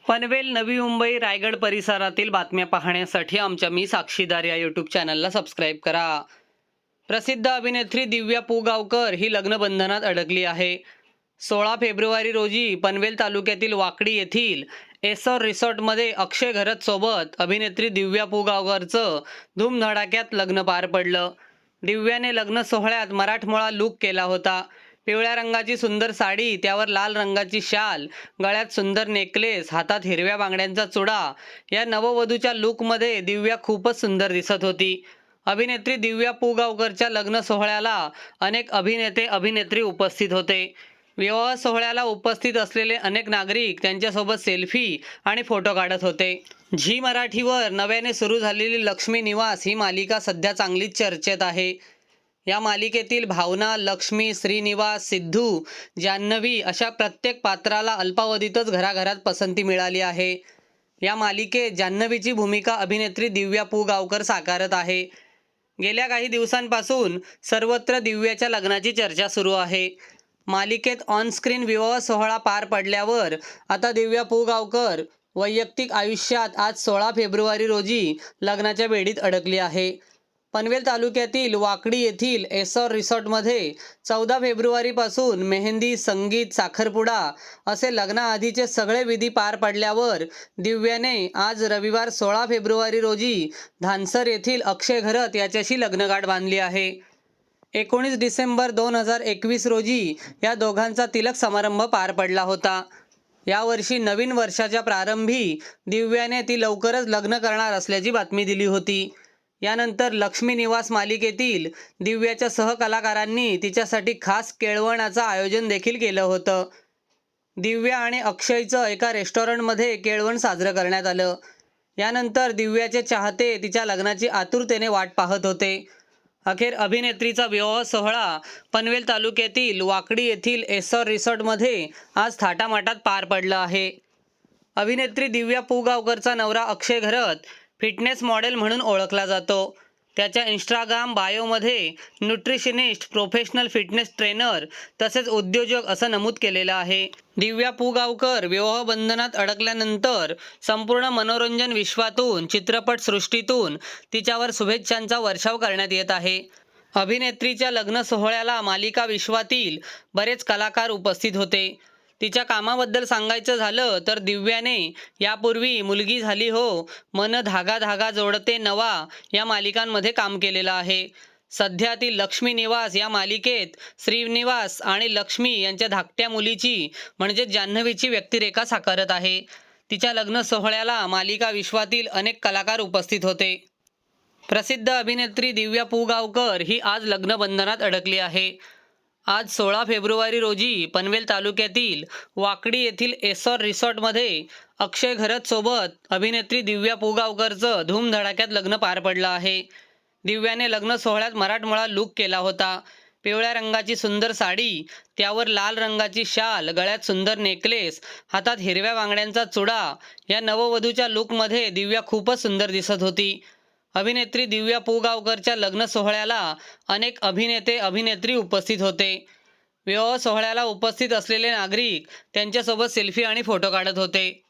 पनवेल, नवी मुंबई, रायगड परिसरातील बातम्या पाहण्यासाठी आमच्या मी साक्षीदार या यूट्यूब चॅनलला सबस्क्राईब करा. प्रसिद्ध अभिनेत्री दिव्या पुगावकर ही लग्नबंधनात अडकली आहे. 16 फेब्रुवारी रोजी पनवेल तालुक्यातील वाकडी येथील एसर रिसॉर्टमध्ये अक्षय घरत सोबत अभिनेत्री दिव्या पुगावकरचं धूमधडाक्यात लग्न पार पडलं. दिव्याने लग्न सोहळ्यात मराठमोळा लूक केला होता. पिवळ्या रंगाची सुंदर साडी, त्यावर लाल रंगाची शाल, गळ्यात सुंदर नेकलेस, हातात हिरव्या बांगड्यांचा चुडा, या नववधूच्या लूकमध्ये दिव्या खूपच सुंदर दिसत होती. अभिनेत्री दिव्या पुगावकरच्या लग्न सोहळ्याला अनेक अभिनेते अभिनेत्री उपस्थित होते. विवाह सोहळ्याला उपस्थित असलेले अनेक नागरिक त्यांच्यासोबत सेल्फी आणि फोटो काढत होते. झी मराठीवर नव्याने सुरू झालेली लक्ष्मी निवास ही मालिका सध्या चांगलीच चर्चेत आहे. या मालिकेतील भावना, लक्ष्मी, श्रीनिवास, सिद्धू, जान्हवी अशा प्रत्येक पात्राला अल्पावधीतच घराघरात पसंती मिळाली आहे. या मालिकेत जान्हवीची भूमिका अभिनेत्री दिव्या पुगावकर साकारत आहे. गेल्या काही दिवसांपासून सर्वत्र दिव्याच्या लग्नाची चर्चा सुरू आहे. मालिकेत ऑनस्क्रीन विवाह सोहळा पार पडल्यावर आता दिव्या पुगावकर वैयक्तिक आयुष्यात आज 16 फेब्रुवारी रोजी लग्नाच्या बेडीत अडकली आहे. पनवेल तालुक्यातील वाकडी येथील एसर रिसॉर्टमध्ये 14 फेब्रुवारीपासून मेहंदी, संगीत, साखरपुडा असे लग्नाआधीचे सगळे विधी पार पडल्यावर दिव्याने आज रविवार 16 फेब्रुवारी रोजी धानसर येथील अक्षय घरत याच्याशी लग्नगाठ बांधली आहे. 19 डिसेंबर 2021 रोजी या दोघांचा तिलक समारंभ पार पडला होता. यावर्षी नवीन वर्षाच्या प्रारंभी दिव्याने ती लवकरच लग्न करणार असल्याची बातमी दिली होती. यानंतर लक्ष्मी निवास मालिकेतील दिव्याच्या सहकलाकारांनी तिच्यासाठी खास केळवणाचं आयोजन देखील केलं होतं. दिव्या आणि अक्षयचं एका रेस्टॉरंटमध्ये केळवण साजरं करण्यात आलं. यानंतर दिव्याचे चाहते तिच्या लग्नाची आतुरतेने वाट पाहत होते. अखेर अभिनेत्रीचा विवाह सोहळा पनवेल तालुक्यातील वाकडी येथील एसर रिसॉर्टमध्ये आज थाटामाटात पार पडला आहे. अभिनेत्री दिव्या पुगावकरचा नवरा अक्षय घरत फिटनेस मॉडेल म्हणून ओळखला जातो. त्याच्या इंस्टाग्राम बायोमध्ये न्यूट्रिशनिस्ट, प्रोफेशनल फिटनेस ट्रेनर तसेच उद्योजक असं नमूद केलेलं आहे. दिव्या पुगावकर विवाहबंधनात अडकल्यानंतर संपूर्ण मनोरंजन विश्वातून, चित्रपटसृष्टीतून तिच्यावर शुभेच्छांचा वर्षाव करण्यात येत आहे. अभिनेत्रीच्या लग्न सोहळ्याला मालिका विश्वातील बरेच कलाकार उपस्थित होते. तिच्या कामाबद्दल सांगायचं झालं तर दिव्याने यापूर्वी मुलगी झाली हो, मन धागा धागा जोडते नवा या मालिकांमध्ये काम केलेलं आहे. सध्या ती लक्ष्मी निवास या मालिकेत श्रीनिवास आणि लक्ष्मी यांच्या धाकट्या मुलीची म्हणजे जान्हवीची व्यक्तिरेखा साकारत आहे. तिच्या लग्न सोहळ्याला मालिका विश्वातील अनेक कलाकार उपस्थित होते. प्रसिद्ध अभिनेत्री दिव्या पुगावकर ही आज लग्नबंधनात अडकली आहे. आज 16 फेब्रुवारी रोजी पनवेल तालुक्यातील वाकडी येथील एसर रिसॉर्टमध्ये अक्षय घरत सोबत अभिनेत्री दिव्या पुगावकरचं धूमधडाक्यात लग्न पार पडलं आहे. दिव्याने लग्न सोहळ्यात मराठमोळा लूक केला होता. पिवळ्या रंगाची सुंदर साडी, त्यावर लाल रंगाची शाल, गळ्यात सुंदर नेकलेस, हातात हिरव्या बांगड्यांचा चुडा, या नववधूच्या लूकमध्ये दिव्या खूपच सुंदर दिसत होती. अभिनेत्री दिव्या पुगावकरच्या लग्न सोहळ्याला अनेक अभिनेते अभिनेत्री उपस्थित होते. विवाह सोहळ्याला उपस्थित असलेले नागरिक त्यांच्यासोबत सेल्फी आणि फोटो काढत होते.